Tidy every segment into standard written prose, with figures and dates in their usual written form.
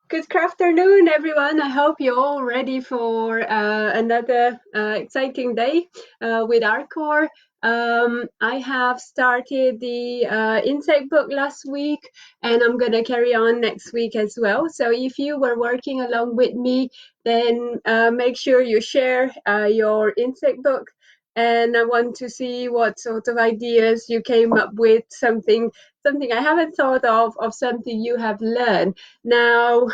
Good afternoon, everyone. I hope you're all ready for another exciting day with Artcore. I have started the intake book last week, and I'm going to carry on next week as well. So if you were working along with me, then make sure you share your intake book. And I want to see what sort of ideas you came up with, something I haven't thought of something you have learned. Now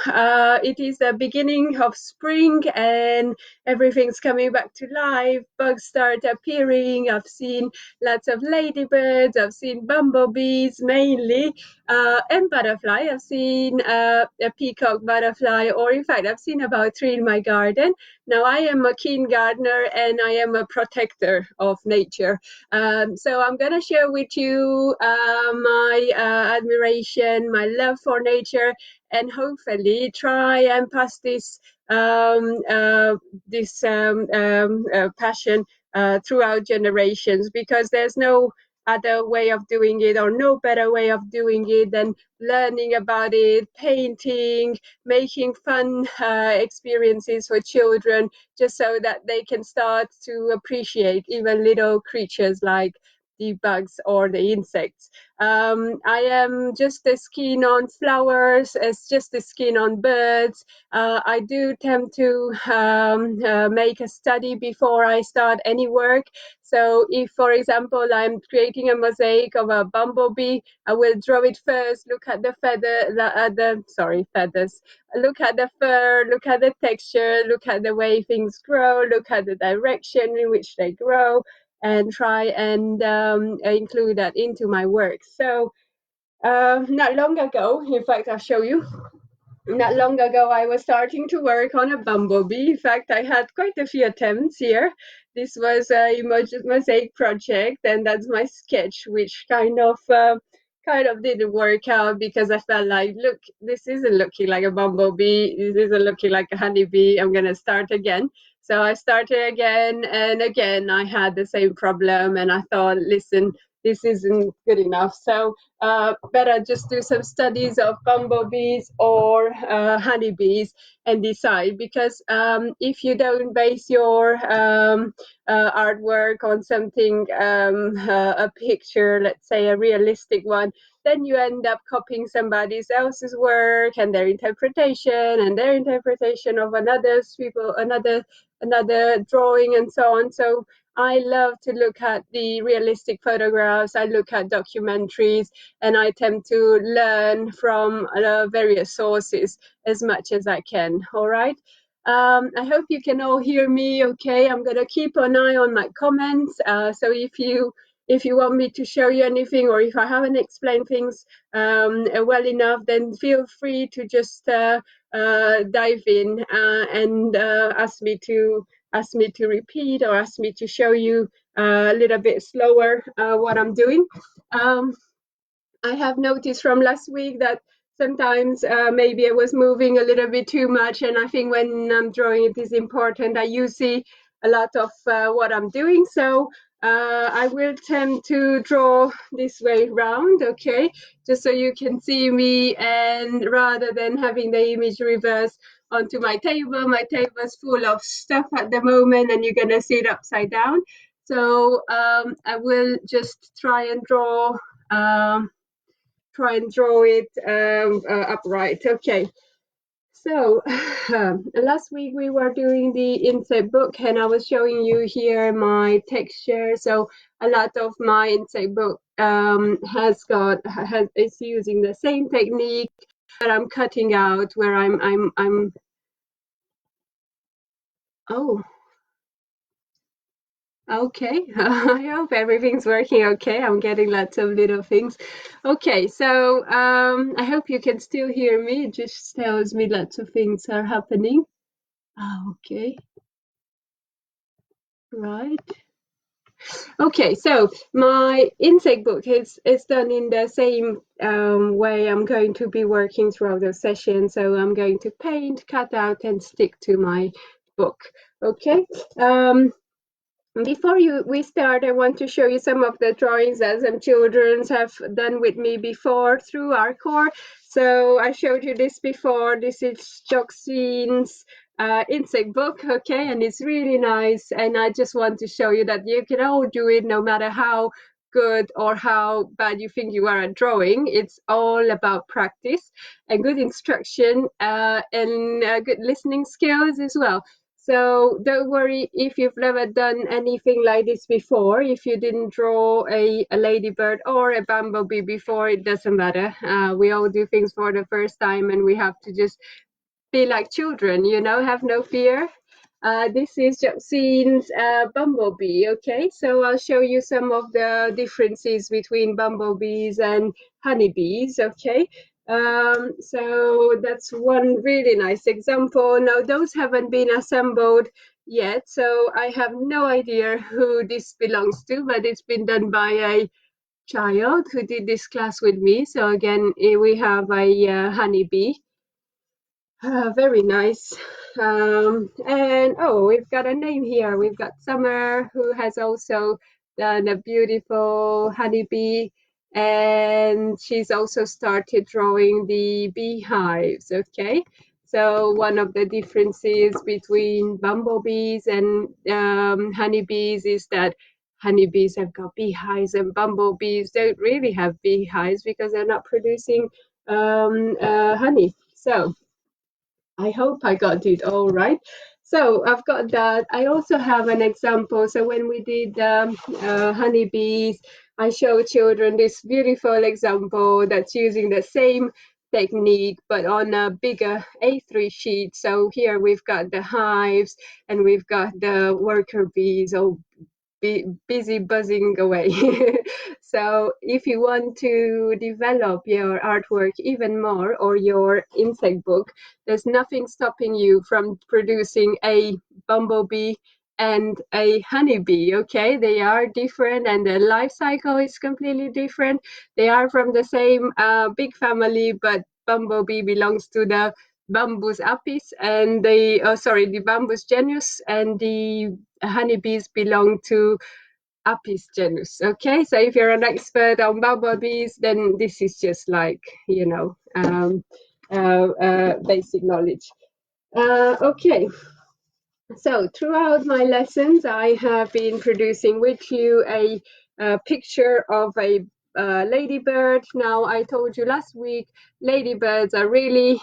it is the beginning of spring and everything's coming back to life. Bugs start appearing. I've seen lots of ladybirds. I've seen bumblebees mainly, and butterfly. I've seen a peacock butterfly, or in fact, I've seen about 3 in my garden. Now I am a keen gardener and I am a protector of nature. So I'm going to share with you my admiration, my love for nature, and hopefully try and pass this passion throughout generations, because there's no other way of doing it, or no better way of doing it than learning about it, painting, making fun experiences for children, just so that they can start to appreciate even little creatures like the bugs or the insects. I am just as keen on flowers as just as keen on birds. I do tend to make a study before I start any work. So if, for example, I'm creating a mosaic of a bumblebee, I will draw it first, look at the feathers, look at the fur, look at the texture, look at the way things grow, look at the direction in which they grow, and try and include that into my work. So not long ago, in fact, I'll show you. Not long ago, I was starting to work on a bumblebee. In fact, I had quite a few attempts here. This was a mosaic project, and that's my sketch, which kind of didn't work out, because I felt like, look, this isn't looking like a bumblebee. This isn't looking like a honeybee. I'm gonna start again. So I started again, and again I had the same problem, and I thought, listen, this isn't good enough. So better just do some studies of bumblebees or honeybees and decide, because if you don't base your artwork on something, a picture, let's say a realistic one, then you end up copying somebody else's work and their interpretation of another drawing, and so on. So I love to look at the realistic photographs. I look at documentaries, and I tend to learn from various sources as much as I can. All right. I hope you can all hear me okay. I'm going to keep an eye on my comments. So if you want me to show you anything, or if I haven't explained things well enough, then feel free to just dive in and ask me to repeat, or ask me to show you a little bit slower what I'm doing. I have noticed from last week that sometimes maybe I was moving a little bit too much, and I think when I'm drawing, it is important that you see a lot of what I'm doing. So I will tend to draw this way round, okay, just so you can see me, and rather than having the image reverse onto my table is full of stuff at the moment, and you're gonna see it upside down. So I will just try and draw it upright. Okay. So last week we were doing the insect book, and I was showing you here my texture. So a lot of my insect book is using the same technique, but I'm cutting out where I'm oh, okay. I hope everything's working okay. I'm getting lots of little things. Okay, so I hope you can still hear me. It just tells me lots of things are happening. Okay, right. Okay, so my intake book is done in the same way I'm going to be working throughout the session. So I'm going to paint, cut out, and stick to my book. Okay. Before we start, I want to show you some of the drawings that some children have done with me before through Artcore. So I showed you this before. This is Joxine's insect book, okay, and it's really nice. And I just want to show you that you can all do it, no matter how good or how bad you think you are at drawing. It's all about practice and good instruction and good listening skills as well. So don't worry if you've never done anything like this before. If you didn't draw a ladybird or a bumblebee before, it doesn't matter. We all do things for the first time, and we have to just be like children, have no fear. This is Joseen's bumblebee, okay? So I'll show you some of the differences between bumblebees and honeybees, okay? So that's one really nice example. Now, those haven't been assembled yet, so I have no idea who this belongs to, but it's been done by a child who did this class with me. So again, we have a honeybee. Very nice. And oh, we've got a name here. We've got Summer, who has also done a beautiful honeybee, and she's also started drawing the beehives. Okay, so one of the differences between bumblebees and honeybees is that honeybees have got beehives, and bumblebees don't really have beehives because they're not producing honey. So I hope I got it all right. So I've got that. I also have an example. So when we did honeybees, I showed children this beautiful example that's using the same technique, but on a bigger A3 sheet. So here we've got the hives and we've got the worker bees all busy buzzing away. So if you want to develop your artwork even more or your insect book, there's nothing stopping you from producing a bumblebee and a honeybee. Okay, they are different and their life cycle is completely different. They are from the same big family, but bumblebee belongs to the Bambus apis and the Bambus genus, and the honeybees belong to Apis genus. Okay, so if you're an expert on bumblebees, then this is just like, basic knowledge. Okay, so throughout my lessons, I have been producing with you a picture of a ladybird. Now, I told you last week, ladybirds are really,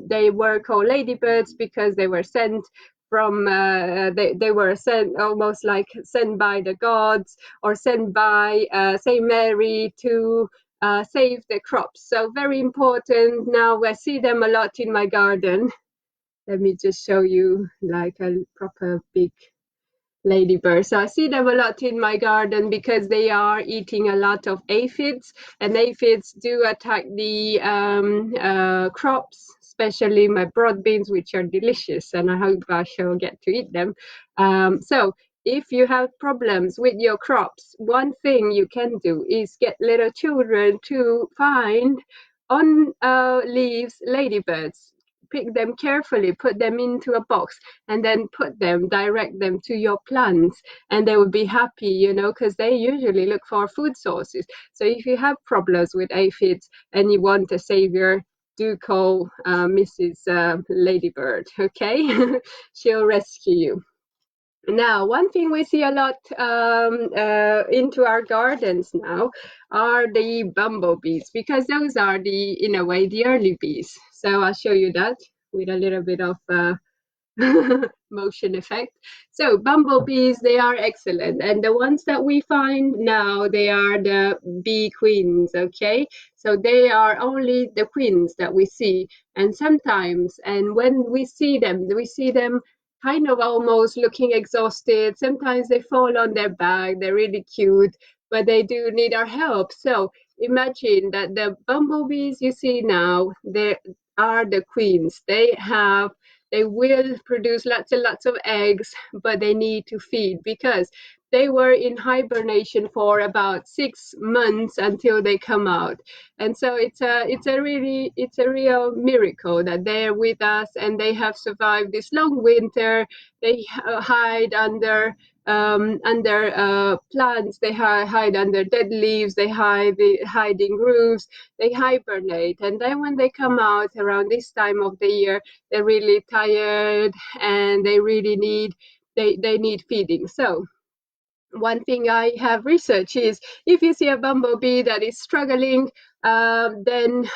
they were called ladybirds because they were sent from, they were sent almost like sent by the gods or sent by Saint Mary to save the crops. So very important. Now, I see them a lot in my garden. Let me just show you like a proper big ladybird. So I see them a lot in my garden because they are eating a lot of aphids, and aphids do attack the crops, especially my broad beans, which are delicious, and I hope I shall get to eat them. So if you have problems with your crops, one thing you can do is get little children to find on leaves ladybirds. Pick them carefully, put them into a box, and then direct them to your plants, and they will be happy, because they usually look for food sources. So if you have problems with aphids and you want a savior, do call Mrs. Ladybird, okay? She'll rescue you. Now, one thing we see a lot into our gardens now are the bumblebees, because those are in a way, the early bees. So I'll show you that with a little bit of motion effect. So bumblebees, they are excellent. And the ones that we find now, they are the bee queens, okay? So they are only the queens that we see. And sometimes, and when we see them kind of almost looking exhausted. Sometimes they fall on their back. They're really cute, but they do need our help. So imagine that the bumblebees you see now, they are the queens. They will produce lots and lots of eggs, but they need to feed because they were in hibernation for about 6 months until they come out. And so it's a real miracle that they're with us and they have survived this long winter. They hide under plants, they hide under dead leaves, they hide in roofs, they hibernate, and then when they come out around this time of the year, they're really tired and they really they need feeding. So one thing I have researched is if you see a bumblebee that is struggling, then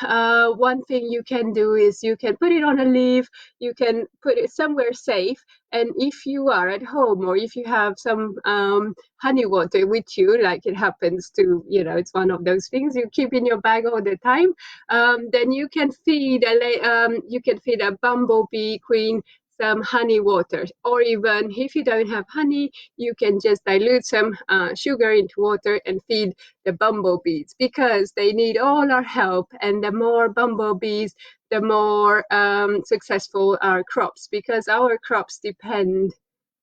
one thing you can do is you can put it on a leaf, you can put it somewhere safe, and if you are at home or if you have some honey water with you, like it happens to, it's one of those things you keep in your bag all the time, then you can feed a bumblebee queen some honey water, or even if you don't have honey, you can just dilute some sugar into water and feed the bumblebees, because they need all our help. And the more bumblebees, the more successful our crops, because our crops depend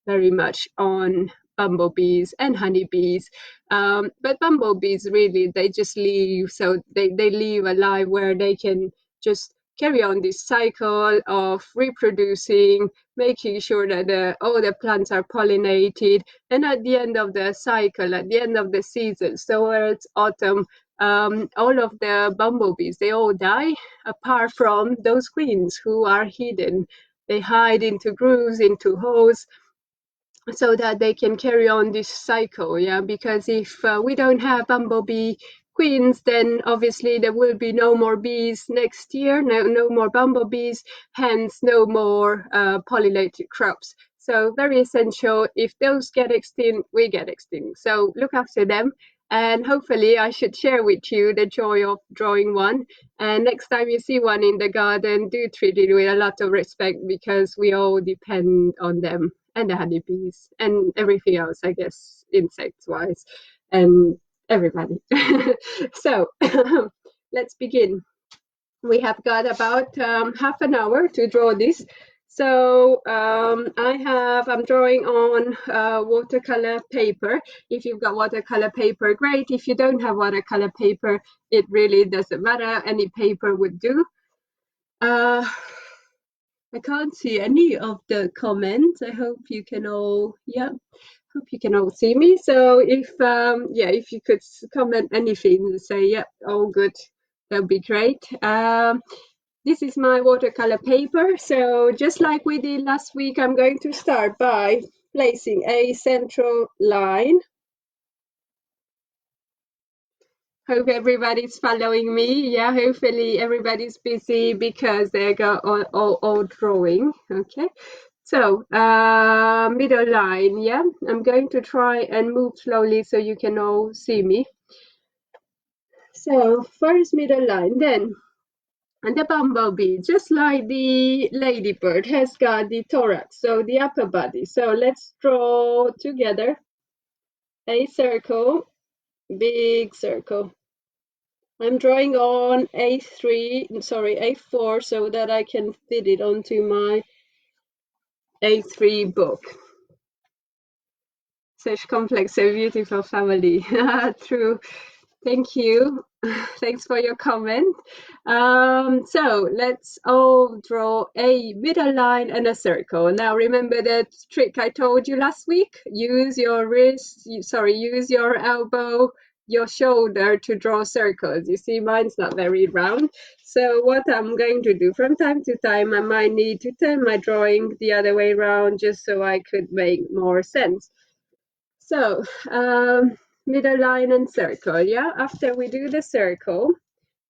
very much on bumblebees and honeybees. But bumblebees, really, they just leave. So they live a life where they can just carry on this cycle of reproducing, making sure that all the plants are pollinated. And at the end of the cycle, at the end of the season, so where it's autumn, all of the bumblebees, they all die, apart from those queens who are hidden. They hide into grooves, into holes, so that they can carry on this cycle. Yeah, because if we don't have bumblebee queens, then obviously there will be no more bees next year, no more bumblebees, hence no more pollinated crops. So very essential. If those get extinct, we get extinct. So look after them. And hopefully I should share with you the joy of drawing one. And next time you see one in the garden, do treat it with a lot of respect, because we all depend on them, and the honeybees and everything else, I guess, insects wise, and everybody. So let's begin. We have got about half an hour to draw this. So I'm drawing on watercolor paper. If you've got watercolor paper, great. If you don't have watercolor paper, it really doesn't matter. Any paper would do. I can't see any of the comments. I hope you can all, hope you can all see me. So if you could comment anything, say, all good, that would be great. This is my watercolor paper. So just like we did last week, I'm going to start by placing a central line. Hope everybody's following me. Yeah, hopefully everybody's busy because they got all drawing. Okay, so middle line. Yeah, I'm going to try and move slowly so you can all see me. So first middle line, then, and the bumblebee, just like the ladybird, has got the thorax, so the upper body. So let's draw together a circle, big circle. I'm drawing on A4, so that I can fit it onto my A3 book. Such complex, so beautiful family. True. Thank you. Thanks for your comment. So let's all draw a middle line and a circle. Now remember that trick I told you last week? Use your use your elbow, your shoulder to draw circles. You see, mine's not very round. So what I'm going to do from time to time, I might need to turn my drawing the other way around just so I could make more sense. So middle line and circle. Yeah, after we do the circle,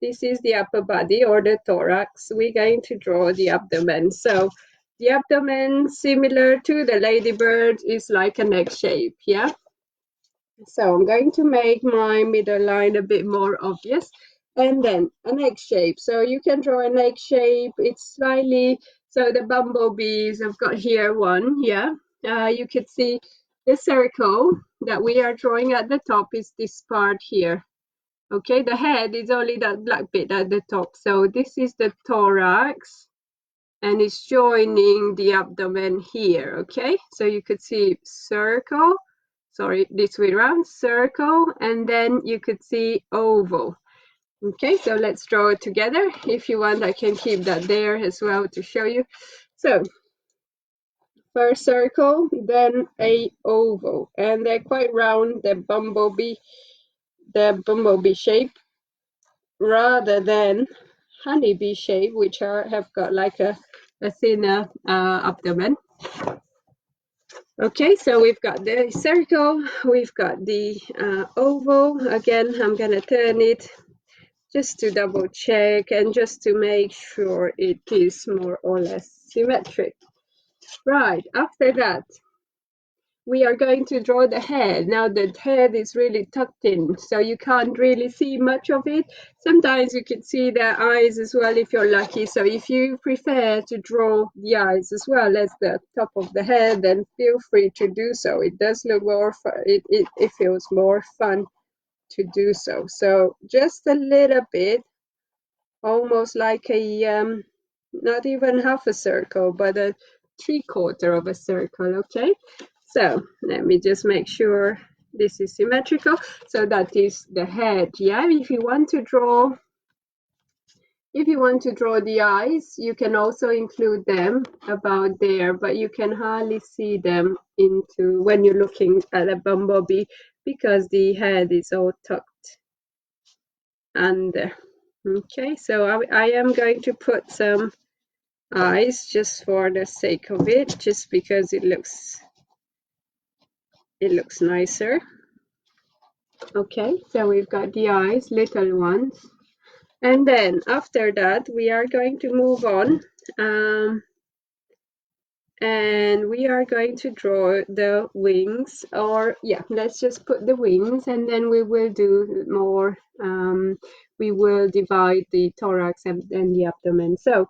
this is the upper body or the thorax. We're going to draw the abdomen. So the abdomen, similar to the ladybird, is like an egg shape. Yeah. So I'm going to make my middle line a bit more obvious, and then an egg shape. So you can draw an egg shape. It's slightly, so the bumblebees, I've got here one. Yeah. You could see the circle that we are drawing at the top is this part here. Okay, the head is only that black bit at the top. So this is the thorax, and it's joining the abdomen here. Okay, so you could see circle, sorry, this way around, circle, and then you could see oval. Okay, so let's draw it together. If you want, I can keep that there as well to show you. So first circle, then a oval, and they're quite round, the bumblebee shape, rather than honeybee shape, which have got like a thinner abdomen. Okay, so we've got the circle, we've got the oval. Again, I'm gonna turn it just to double check and just to make sure it is more or less symmetric. Right, after that, we are going to draw the head. Now the head is really tucked in, so you can't really see much of it. Sometimes you can see the eyes as well if you're lucky. So if you prefer to draw the eyes as well as the top of the head, then feel free to do so. It does look more fun. It feels more fun to do so. So just a little bit, almost like a not even half a circle, but a 3/4 of a circle. Okay, so let me just make sure this is symmetrical. So that is the head. Yeah, if you want to draw the eyes, you can also include them about there, but you can hardly see them into when you're looking at a bumblebee because the head is all tucked under. Okay, so I am going to put some eyes just for the sake of it, just because it looks nicer. Okay, so we've got the eyes, little ones, and then after that we are going to move on, and we are going to draw the wings, or yeah, let's just put the wings, and then we will do more. We will divide the thorax and the abdomen. So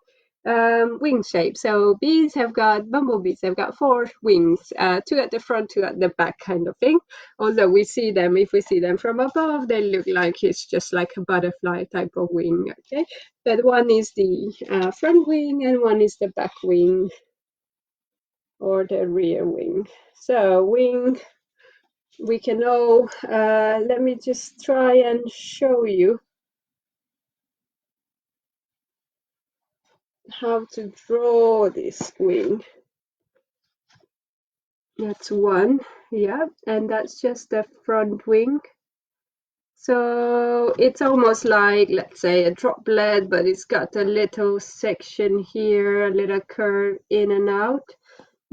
wing shape. So bumblebees have got 4 wings, 2 at the front, 2 at the back, kind of thing. Although if we see them from above, they look like it's just like a butterfly type of wing. Okay, but one is the front wing and one is the back wing, or the rear wing. So wing, we can all, let me just try and show you how to draw this wing. That's one, yeah, and that's just the front wing. So it's almost like, let's say, a droplet, but it's got a little section here, a little curve in and out.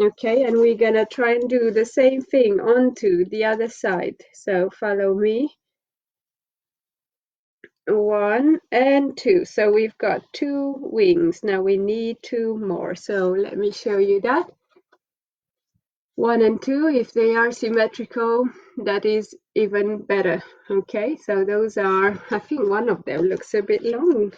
Okay, and we're gonna try and do the same thing onto the other side. So follow me. 1 and 2. So we've got 2 wings. Now we need 2 more. So let me show you that. 1 and 2, if they are symmetrical, that is even better. Okay, so those are, I think one of them looks a bit long.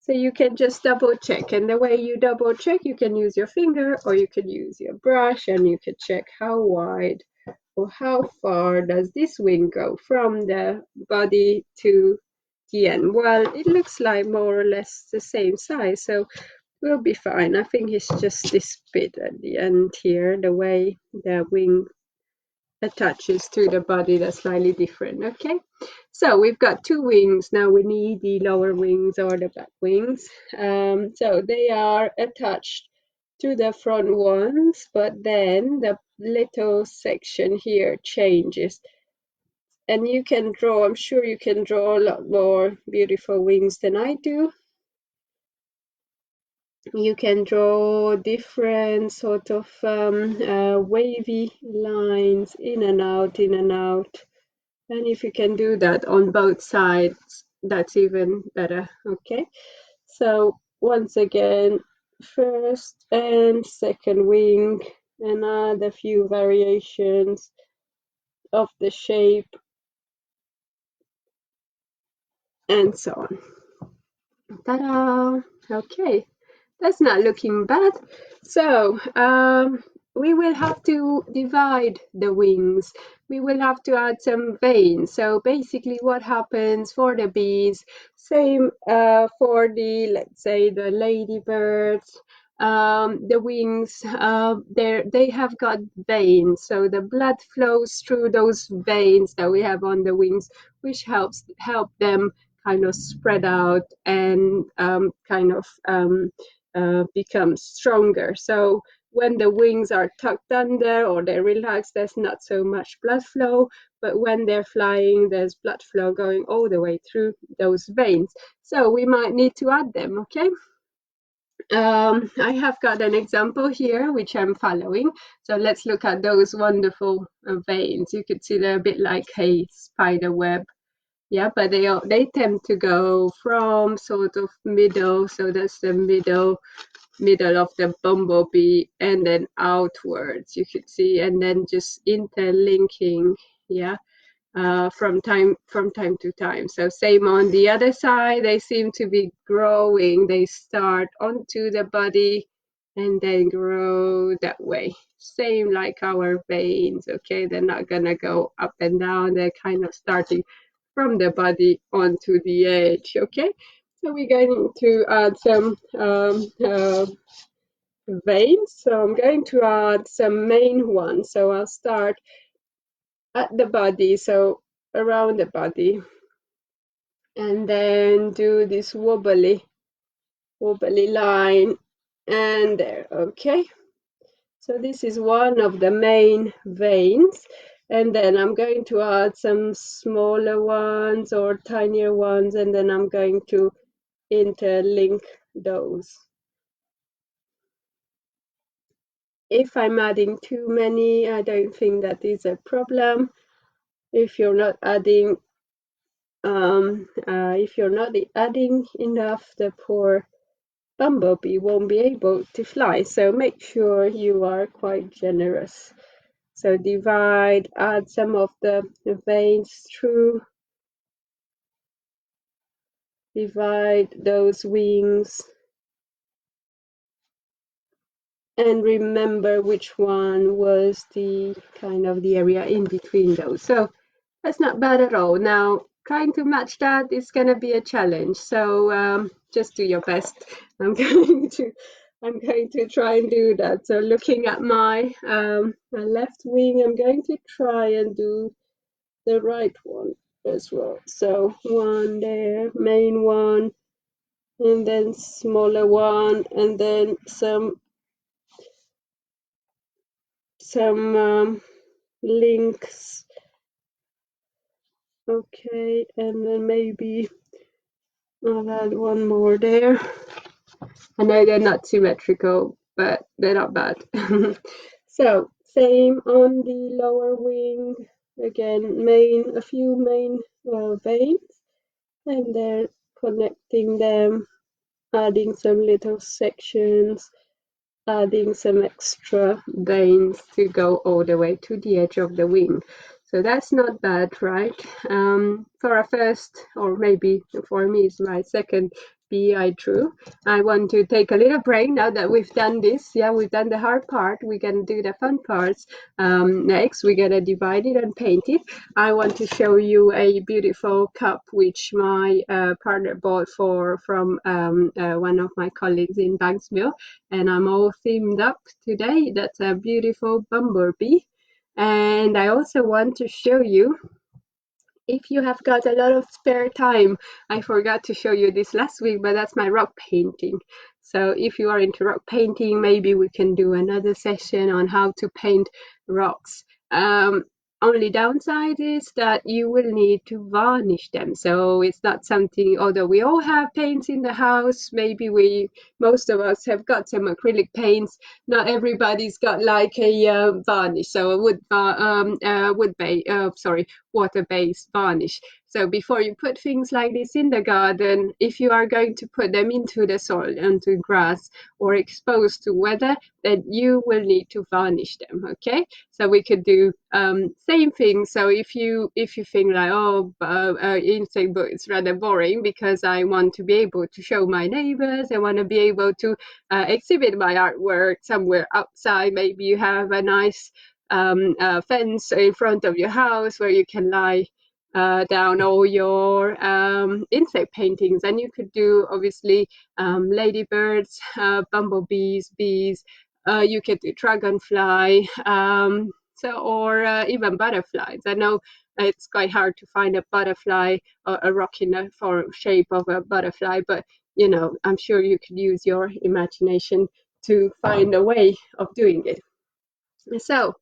So you can just double check, and the way you double check, you can use your finger or you can use your brush, and you can check how wide or how far does this wing go from the body to the end. Well, it looks like more or less the same size, so we'll be fine. I think it's just this bit at the end here, the way the wing attaches to the body, that's slightly different. Okay, so we've got 2 wings. Now we need the lower wings or the back wings. So they are attached to the front ones, but then the little section here changes, and you can draw, I'm sure you can draw a lot more beautiful wings than I do. You can draw different sort of wavy lines in and out, in and out. And if you can do that on both sides, that's even better. Okay, so once again, first and second wing, and add a few variations of the shape, and so on. Ta-da! Okay, that's not looking bad. So we will have to divide the wings. We will have to add some veins. So basically what happens for the bees, same for the, let's say, the ladybirds the wings, they have got veins, so the blood flows through those veins that we have on the wings, which help them kind of spread out and become stronger. So when the wings are tucked under or they're relaxed, there's not so much blood flow, but when they're flying, there's blood flow going all the way through those veins. So we might need to add them, okay? I have got an example here, which I'm following. So let's look at those wonderful veins. You could see they're a bit like a spider web. Yeah, but they tend to go from sort of middle, so that's the middle of the bumblebee, and then outwards, you could see, and then just interlinking, yeah, from time to time. So same on the other side, they seem to be growing. They start onto the body and then grow that way. Same like our veins, okay? They're not gonna go up and down. They're kind of starting from the body onto the edge, okay? So we're going to add some veins. So I'm going to add some main ones. So I'll start at the body, so around the body, and then do this wobbly line, and there, okay? So this is one of the main veins, and then I'm going to add some smaller ones or tinier ones, and then I'm going to interlink those. If I'm adding too many, I don't think that is a problem. If you're not adding enough, the poor bumblebee won't be able to fly. So make sure you are quite generous. So divide, add some of the veins through, divide those wings, and remember which one was the kind of the area in between those. So that's not bad at all. Now, trying to match that is going to be a challenge. So just do your best. I'm going to try and do that. So looking at my left wing, I'm going to try and do the right one as well. So one there, main one, and then smaller one, and then some links. Okay, and then maybe I'll add one more there. I know they're not symmetrical, but they're not bad. So same on the lower wing. Again, a few main veins, and then connecting them, adding some little sections, adding some extra veins to go all the way to the edge of the wing. So that's not bad, right? For a first, or maybe for me, it's my second bee I drew. I want to take a little break now that we've done this. Yeah, we've done the hard part. We can do the fun parts. Next, we're gonna divide it and paint it. I want to show you a beautiful cup which my partner bought from one of my colleagues in Banksmill, and I'm all themed up today. That's a beautiful bumblebee. And I also want to show you, if you have got a lot of spare time, I forgot to show you this last week, but that's my rock painting. So if you are into rock painting, maybe we can do another session on how to paint rocks. Only downside is that you will need to varnish them. So it's not something, although we all have paints in the house, maybe most of us have got some acrylic paints. Not everybody's got like a varnish, so a water-based varnish. So before you put things like this in the garden, if you are going to put them into the soil, into grass, or exposed to weather, then you will need to varnish them, okay? So we could do same thing. So if you think like, insect book is rather boring because I want to be able to show my neighbors, I want to be able to exhibit my artwork somewhere outside. Maybe you have a nice fence in front of your house where you can lie down all your insect paintings. And you could do obviously ladybirds, bumblebees, bees. You could do dragonfly, or even butterflies. I know it's quite hard to find a butterfly or a rock in the form shape of a butterfly, but I'm sure you could use your imagination to find a way of doing it. So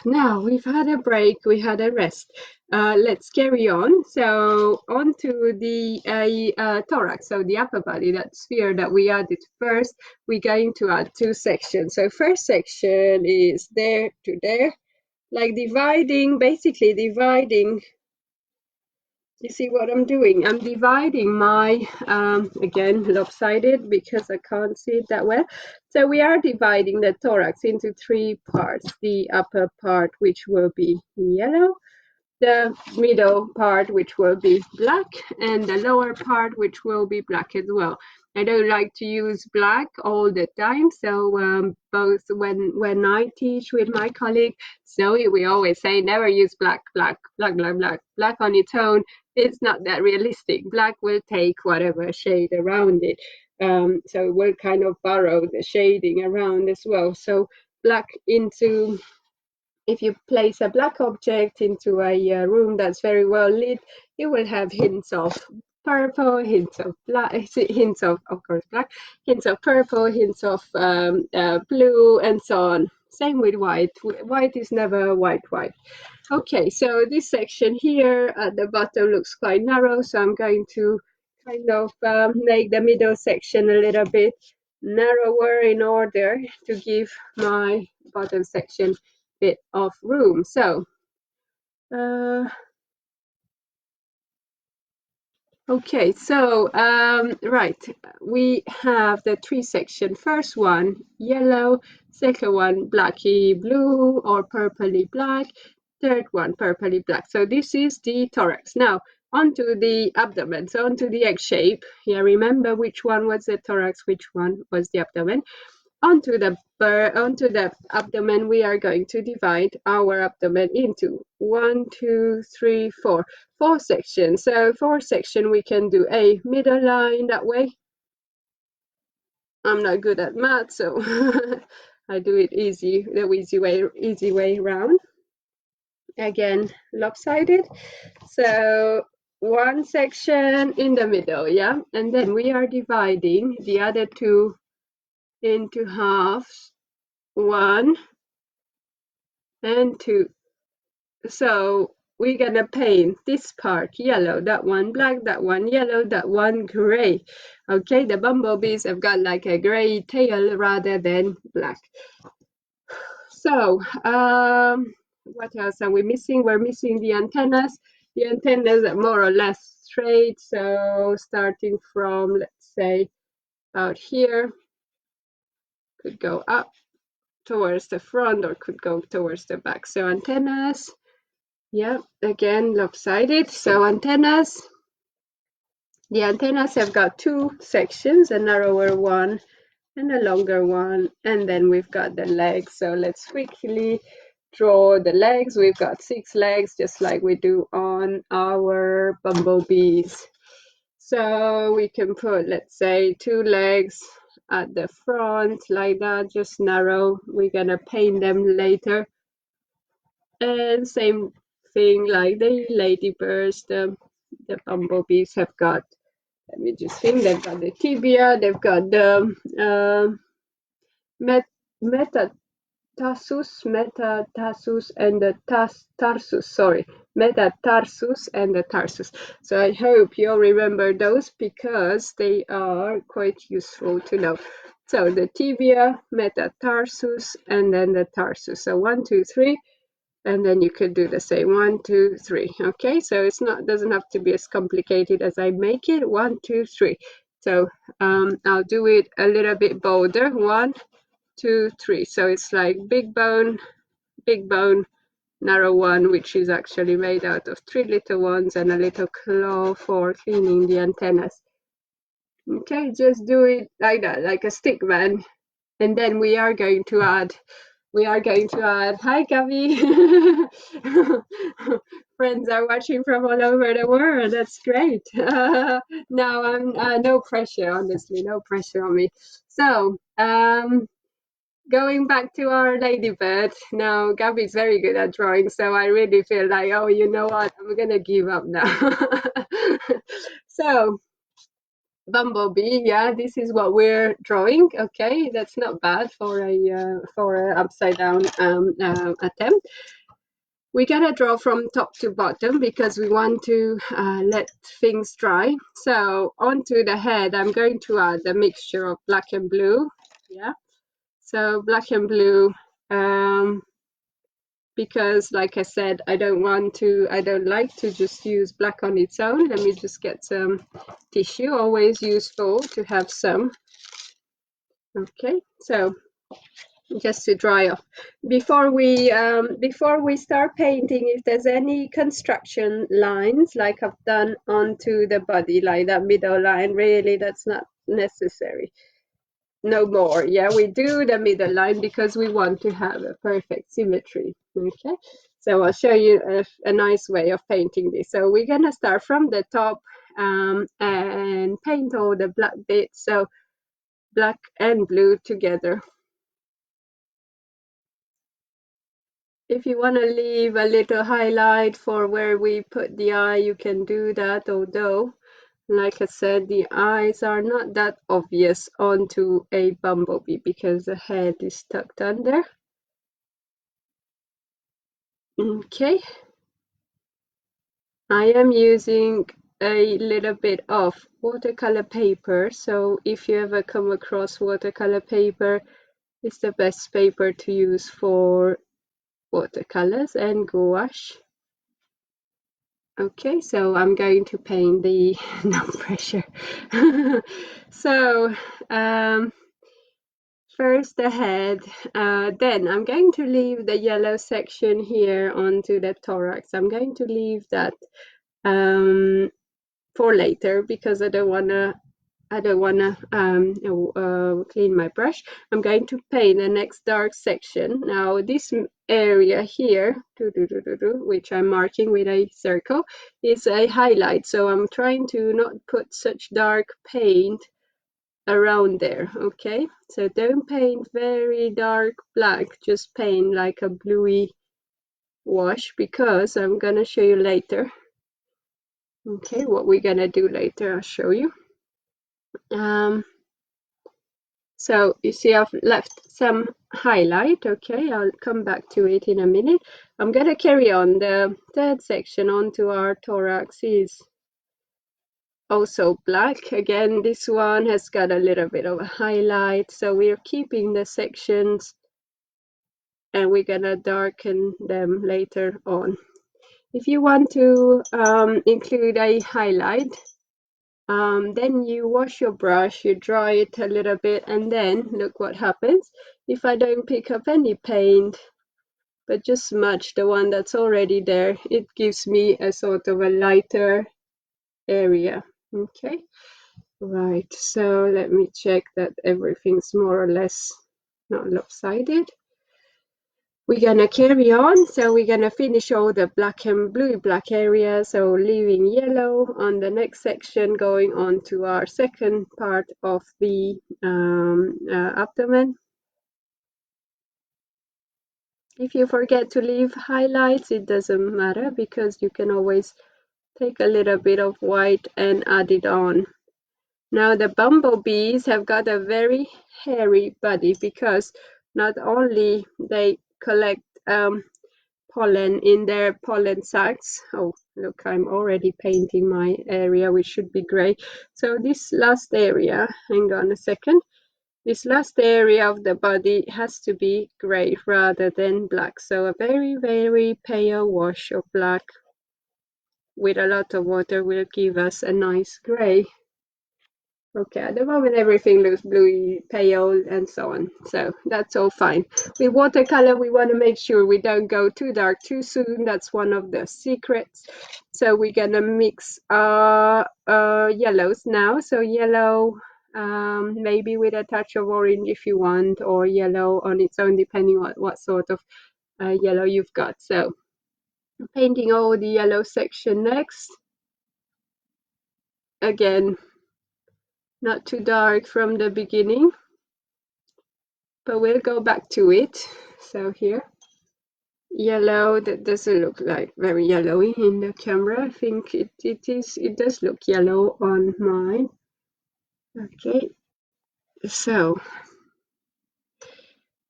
now we've had a break, we had a rest. Let's carry on. So on to the thorax, so the upper body, that sphere that we added first. We're going to add two sections. So first section is there to there, like basically dividing. You see what I'm doing? I'm dividing my, again, lopsided because I can't see it that well. So we are dividing the thorax into three parts. The upper part, which will be yellow, the middle part, which will be black, and the lower part, which will be black as well. I don't like to use black all the time, so both when I teach with my colleague Zoe, we always say never use black on its own. It's not that realistic. Black will take whatever shade around it, so we'll kind of borrow the shading around as well. So black into, if you place a black object into a room that's very well lit, it will have hints of purple, hints of black, hints of course, black, hints of purple, hints of blue, and so on. Same with white. White is never white. Okay, so this section here at the bottom looks quite narrow, so I'm going to kind of make the middle section a little bit narrower in order to give my bottom section bit of room. So okay, so right, we have the three section. First one yellow, second one blacky blue or purpley black, third one purpley black. So this is the thorax. Now onto the abdomen, so onto the egg shape. Yeah, remember which one was the thorax, which one was the abdomen. Onto the abdomen, we are going to divide our abdomen into 4 sections. So 4 sections, we can do a middle line that way. I'm not good at math, so I do it the easy way around. Again, lopsided. So 1 section in the middle, yeah, and then we are dividing the other 2 into halves, 1 and 2. So we're gonna paint this part yellow, that one black, that one yellow, that one gray. Okay, the bumblebees have got like a gray tail rather than black. So what else are we missing? We're missing the antennas. The antennas are more or less straight, so starting from, let's say, out here, could go up towards the front or could go towards the back. So antennas, yeah, again lopsided. So antennas, the antennas have got 2 sections, a narrower one and a longer one, and then we've got the legs. So let's quickly draw the legs. We've got 6 legs, just like we do on our bumblebees. So we can put, let's say, 2 legs at the front like that, just narrow. We're gonna paint them later. And same thing like the ladybirds, the bumblebees have got, let me just think, they've got the tibia, they've got the metatarsus and the tarsus, sorry, metatarsus and the tarsus. So I hope you'll remember those because they are quite useful to know. So the tibia, metatarsus, and then the tarsus. So 1, 2, 3. And then you could do the same 1, 2, 3. Okay, so it's not, doesn't have to be as complicated as I make it. 1, 2, 3. So I'll do it a little bit bolder. 1, 2, 3. So it's like big bone, narrow one, which is actually made out of 3 little ones and a little claw for cleaning the antennas. Okay, just do it like that, like a stick man. And then we are going to add, hi Gavi, friends are watching from all over the world. That's great. No, I'm no pressure, honestly, no pressure on me. So, going back to our ladybird. Now, Gabby's very good at drawing, so I really feel like, oh, you know what? I'm gonna give up now. So, Bumblebee, yeah, this is what we're drawing. Okay, that's not bad for a upside down attempt. We gotta draw from top to bottom because we want to let things dry. So onto the head, I'm going to add a mixture of black and blue. Yeah, so black and blue, because like I said, I don't like to just use black on its own. Let me just get some tissue, always useful to have some. Okay, so just to dry off. Before we start painting, if there's any construction lines like I've done onto the body, like that middle line, really that's not necessary. No more. Yeah, we do the middle line because we want to have a perfect symmetry. Okay, so I'll show you a nice way of painting this. So we're gonna start from the top and paint all the black bits, so black and blue together. If you want to leave a little highlight for where we put the eye, you can do that, although, like I said, the eyes are not that obvious onto a bumblebee because the head is tucked under. Okay. I am using a little bit of watercolor paper, so if you ever come across watercolor paper, it's the best paper to use for watercolors and gouache. Okay, so I'm going to paint the no pressure. So first the head, then I'm going to leave the yellow section here onto the thorax. I'm going to leave that for later because I don't wanna clean my brush. I'm going to paint the next dark section. Now this area here, which I'm marking with a circle, is a highlight. So I'm trying to not put such dark paint around there. Okay, so don't paint very dark black, just paint like a bluey wash because I'm gonna show you later. Okay, what we're gonna do later, I'll show you. So you see I've left some highlight. Okay, I'll come back to it in a minute. I'm gonna carry on. The third section onto our thorax is also black. Again, this one has got a little bit of a highlight, so we're keeping the sections and we're gonna darken them later on. If you want to include a highlight, then you wash your brush, you dry it a little bit, and then look what happens. If I don't pick up any paint, but just smudge the one that's already there, it gives me a sort of a lighter area. Okay, right, so let me check that everything's more or less not lopsided. We're gonna carry on, so we're gonna finish all the black and blue black area, so leaving yellow on the next section, going on to our second part of the abdomen. If you forget to leave highlights, it doesn't matter because you can always take a little bit of white and add it on. Now the bumblebees have got a very hairy body because not only they collect pollen in their pollen sacs. Oh, look, I'm already painting my area, which should be gray. So this last area, hang on a second. This last area of the body has to be gray rather than black. So a very, very pale wash of black with a lot of water will give us a nice gray. Okay, at the moment everything looks bluey, pale, and so on. So that's all fine. With watercolor, we want to make sure we don't go too dark too soon. That's one of the secrets. So we're gonna mix yellows now. So yellow, maybe with a touch of orange if you want, or yellow on its own, depending on what sort of yellow you've got. So Painting all the yellow section next. Again, not too dark from the beginning, but we'll go back to it. So here, yellow, that doesn't look like very yellowy in the camera. I think it does look yellow on mine. Okay, so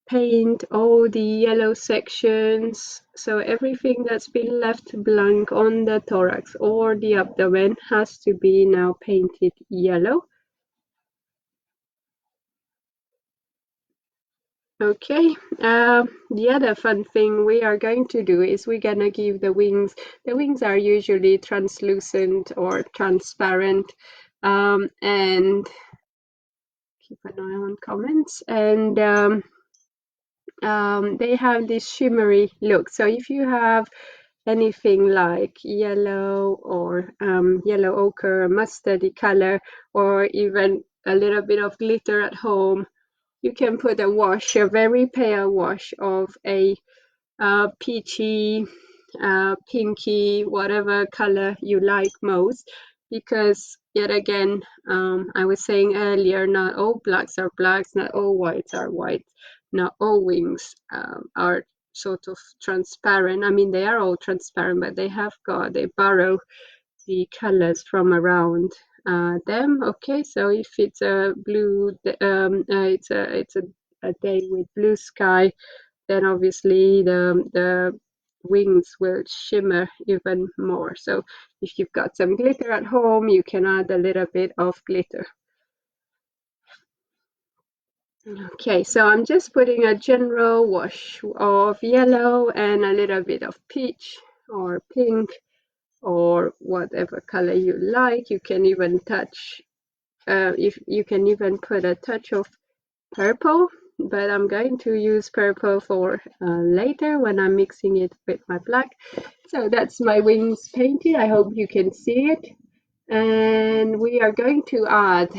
paint all the yellow sections, so everything that's been left blank on the thorax or the abdomen has to be now painted yellow. Okay, the other fun thing we are going to do is we're gonna give the wings are usually translucent or transparent, and keep an eye on comments, and they have this shimmery look. So if you have anything like yellow or yellow ochre, mustardy color, or even a little bit of glitter at home, you can put a wash, a very pale wash of a peachy, pinky, whatever color you like most, because yet again, I was saying earlier, not all blacks are blacks, not all whites are whites, not all wings are sort of transparent. I mean, they are all transparent, but they borrow the colors from around them. Okay, so if it's a blue, it's a day with blue sky, then obviously the wings will shimmer even more. So if you've got some glitter at home, you can add a little bit of glitter. Okay, so I'm just putting a general wash of yellow and a little bit of peach or pink or whatever color you like. You can even touch, if you can even put a touch of purple, but I'm going to use purple for later when I'm mixing it with my black. So that's my wings painted. I hope you can see it. And we are going to add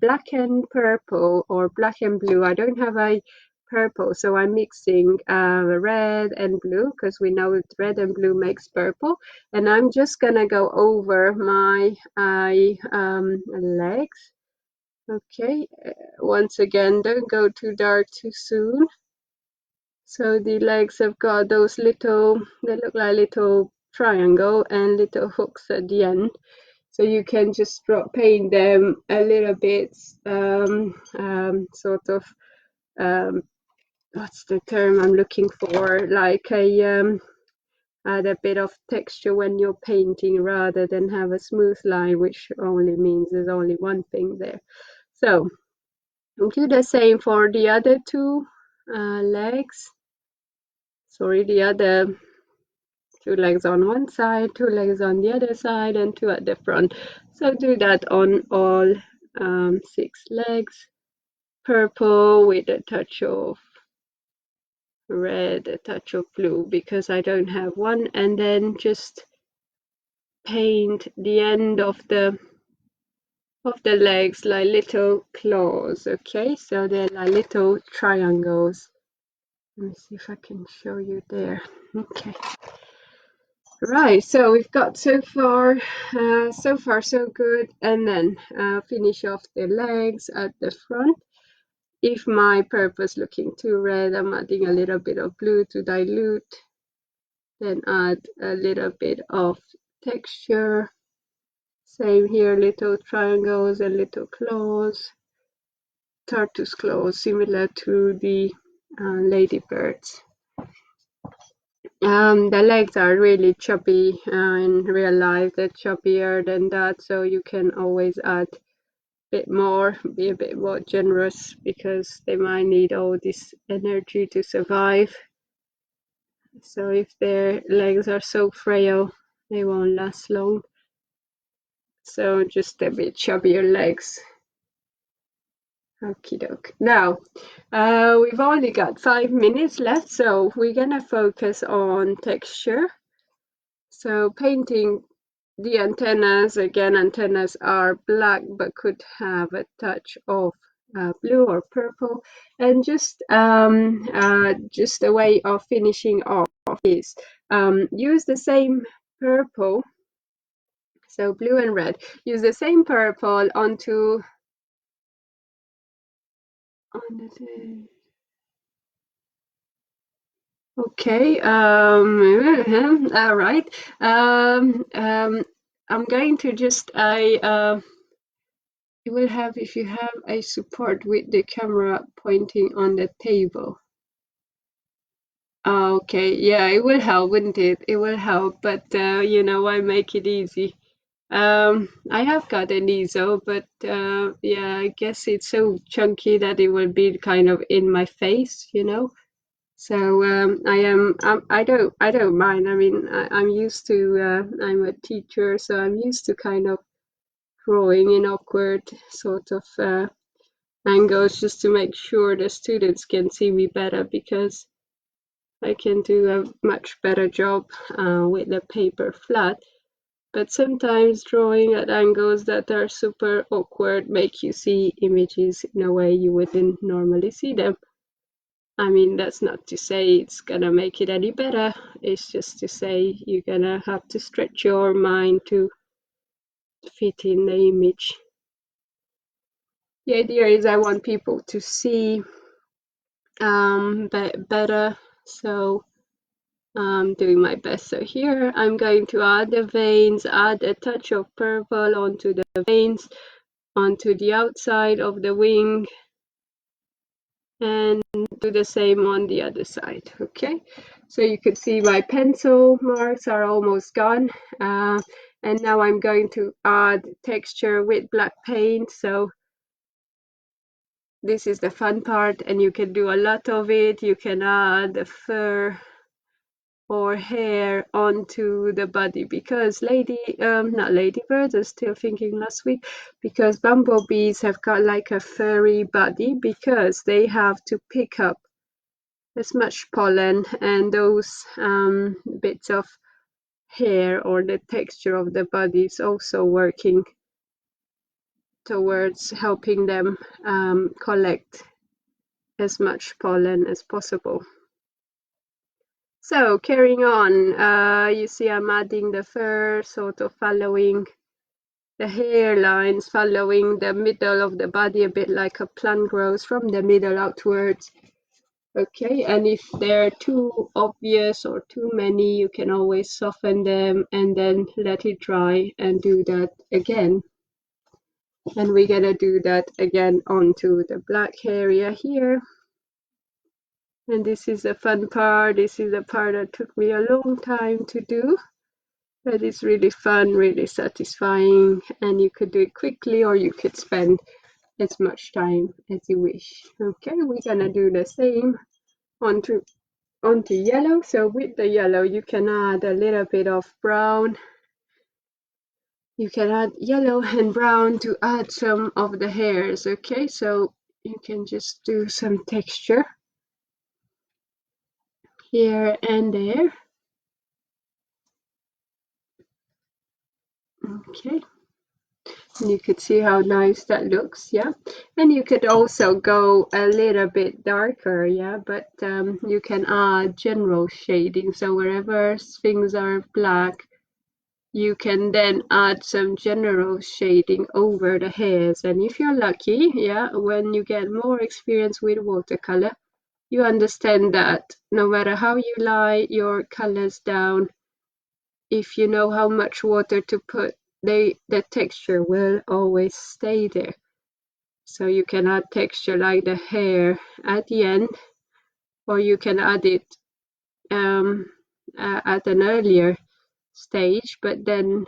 black and purple or black and blue. I don't have a purple, so I'm mixing red and blue because we know that red and blue makes purple. And I'm just gonna go over my legs. Okay, once again, don't go too dark too soon. So the legs have got those little, they look like little triangle and little hooks at the end. So you can just paint them a little bit, sort of, what's the term I'm looking for? Like add a bit of texture when you're painting rather than have a smooth line, which only means there's only one thing there. So do the same for the other two legs. Sorry, the other two legs on one side, two legs on the other side, and two at the front. So do that on all 6 legs. Purple with a touch of red, a touch of blue, because I don't have one, and then just paint the end of the legs like little claws. Okay, so they're like little triangles. Let me see if I can show you there. Okay. Right, so we've got so far so good, and then finish off the legs at the front. If my purple is looking too red, I'm adding a little bit of blue to dilute, then add a little bit of texture. Same here, little triangles and little claws, tortoise claws, similar to the ladybirds. The legs are really chubby in real life. They're chubbier than that, so you can always add a bit more, be a bit more generous, because they might need all this energy to survive. So if their legs are so frail, they won't last long. So just a bit chubbier legs. Okie doke. Now, we've only got 5 minutes left, so we're gonna focus on texture. So painting the antennas, again, antennas are black but could have a touch of blue or purple. And just a way of finishing off is use the same purple, so blue and red. Use the same purple on the okay. All right. I'm going to just you will have, if you have a support with the camera pointing on the table. Okay, yeah, it will help, wouldn't it? It will help, but you know, I make it easy. I have got an easel, but yeah, I guess it's so chunky that it will be kind of in my face, you know. So I don't mind. I mean, I'm used to I'm a teacher, so I'm used to kind of drawing in awkward sort of angles just to make sure the students can see me better, because I can do a much better job with the paper flat. But sometimes drawing at angles that are super awkward make you see images in a way you wouldn't normally see them. I mean, that's not to say it's gonna make it any better. It's just to say you're gonna have to stretch your mind to fit in the image. The idea is I want people to see better, so I'm doing my best. So here I'm going to add the veins, add a touch of purple onto the veins, onto the outside of the wing, and do the same on the other side. Okay, so you could see my pencil marks are almost gone, and now I'm going to add texture with black paint. So this is the fun part, and you can do a lot of it. You can add the fur or hair onto the body, because not ladybirds, I was still thinking last week, because bumblebees have got like a furry body, because they have to pick up as much pollen, and those bits of hair or the texture of the body is also working towards helping them collect as much pollen as possible. So carrying on, you see I'm adding the fur, sort of following the hairlines, following the middle of the body, a bit like a plant grows from the middle outwards. Okay, and if they're too obvious or too many, you can always soften them and then let it dry and do that again. And we're gonna do that again onto the black area here. And this is the fun part. This is the part that took me a long time to do, but it's really fun, really satisfying, and you could do it quickly or you could spend as much time as you wish. Okay, we're gonna do the same onto yellow. So with the yellow, you can add a little bit of brown. You can add yellow and brown to add some of the hairs. Okay, so you can just do some texture here and there. Okay, and you could see how nice that looks, yeah. And you could also go a little bit darker, yeah, but you can add general shading. So wherever things are black, you can then add some general shading over the hairs. And if you're lucky, yeah, when you get more experience with watercolor, you understand that no matter how you lie your colors down, if you know how much water to put, the texture will always stay there. So you can add texture like the hair at the end, or you can add it at an earlier stage, but then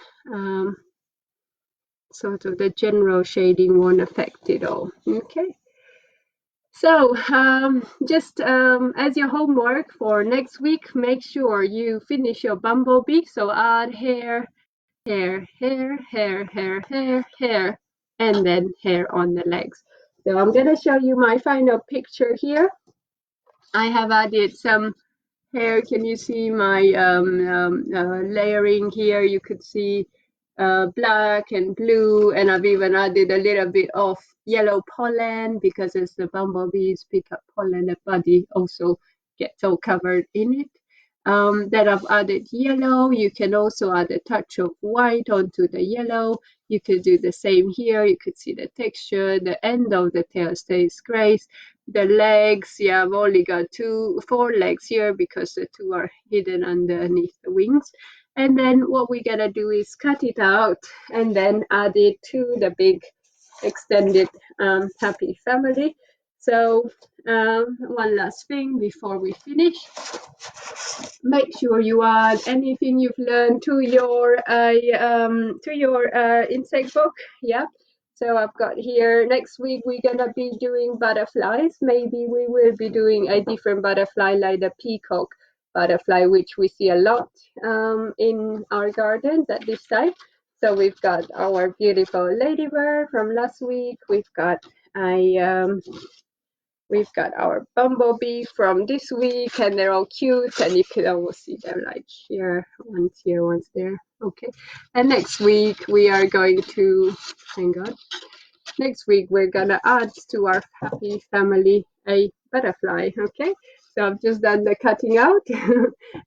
sort of the general shading won't affect it all. Okay. So just as your homework for next week, make sure you finish your bumblebee. So add hair, hair, hair, hair, hair, hair, hair, and then hair on the legs. So I'm going to show you my final picture here. I have added some hair. Can you see my layering here? You could see black and blue, and I've even added a little bit of yellow pollen because as the bumblebees pick up pollen, the body also gets all covered in it. Then I've added yellow. You can also add a touch of white onto the yellow. You could do the same here. You could see the texture. The end of the tail stays gray. The legs, yeah, I've only got four legs here because the two are hidden underneath the wings. And then what we're gonna do is cut it out and then add it to the big extended happy family. So one last thing before we finish. Make sure you add anything you've learned to your insect book. Yeah. So I've got here next week we're gonna be doing butterflies. Maybe we will be doing a different butterfly like the peacock butterfly, which we see a lot in our gardens at this time. So we've got our beautiful ladybird from last week. We've got our bumblebee from this week, and they're all cute, and you can almost see them like here, one's there. Okay, and next week we are going to, thank God, next week we're gonna add to our happy family a butterfly. Okay, so I've just done the cutting out,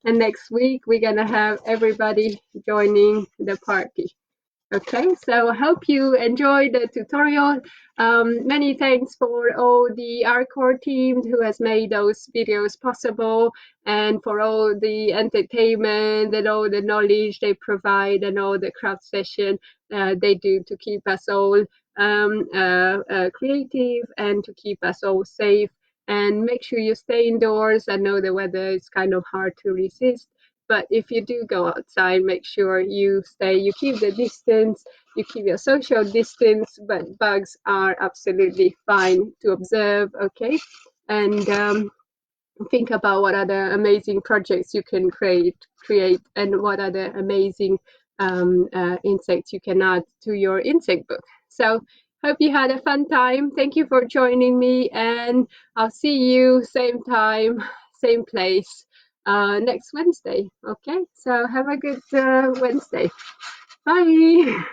and next week we're gonna have everybody joining the party. Okay, so I hope you enjoyed the tutorial. Many thanks for all the Artcore team who has made those videos possible, and for all the entertainment and all the knowledge they provide and all the craft session they do to keep us all creative and to keep us all safe. And make sure you stay indoors. I know the weather is kind of hard to resist. But if you do go outside, make sure you keep the distance, you keep your social distance, but bugs are absolutely fine to observe, okay? And think about what other amazing projects you can create, and what other amazing insects you can add to your insect book. So hope you had a fun time. Thank you for joining me, and I'll see you same time, same place next Wednesday. Okay, so have a good Wednesday. Bye.